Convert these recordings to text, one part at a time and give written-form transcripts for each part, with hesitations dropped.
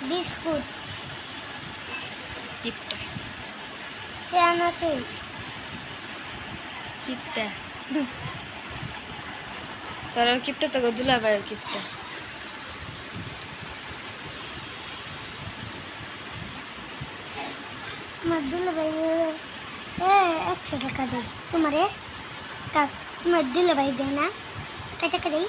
biscuit কিপটা তেন আছে কিপটা তোরা কিপটা তো দুলা ভাই কিপটা আমার দিলে ভাই 100 টাকা দেয় তোমারে তোমার দিলে ভাই দেয় না কয় টাকা দেয়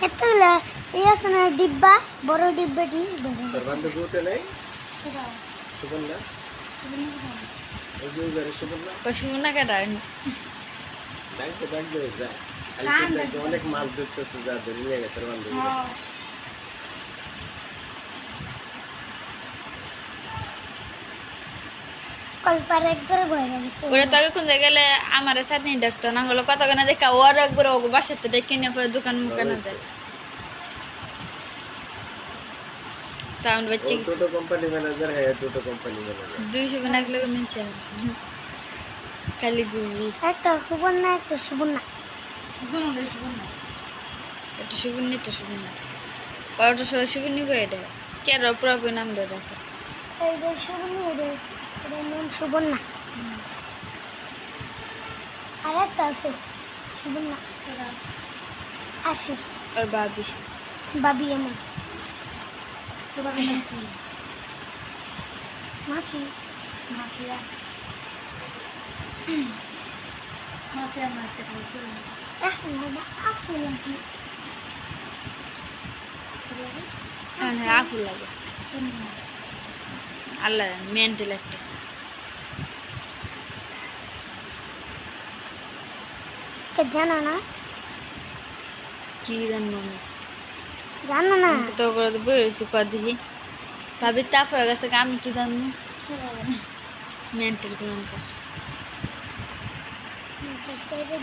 এতগুলা এই আছে না ডিব্বা বড় ডিব্বাটি সুবর্ণা কাটা অনেক মাছ ধরতেছে যা ধরে নিয়ে গেছে বান্ধব কলপার একবার ভয় লাগছে ওরা তাকে কোন গেলে আমার সাথে ডাকতো না হলো কতক্ষণ দেখা ওর একবার ওকে বাসাতে ডেকে নিয়ে পরে দোকান মুখানে যায় তা আমি বাচ্চা গেছি টোটো কোম্পানি ম্যানেজার হ্যাঁ টোটো কোম্পানি ম্যানেজার 200 বানাক লাগে মিনছে কালি গুবি একটা সুবর্ণা একটা সুবর্ণা এটা সুবর্ণা কয়টা সুবর্ণা কই এটা কে র প্রভু নাম দে রাখে এই যে সুবর্ণা এর নাম সুবর্ণা আর একটা আছে সুবর্ণা আসি আর বাবি বাবি এমন মাফি মাফিয়া মারতে না আফু নাকি হ্যাঁ আফু লাগে আল্লাহ মেন্টাল একটা জানো না কি জানো জানো না তো করে তো বইছি কদিহি ভাবি তাপ হয়ে গেছে আমি কি জানো মেন্টাল কোন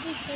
দিছে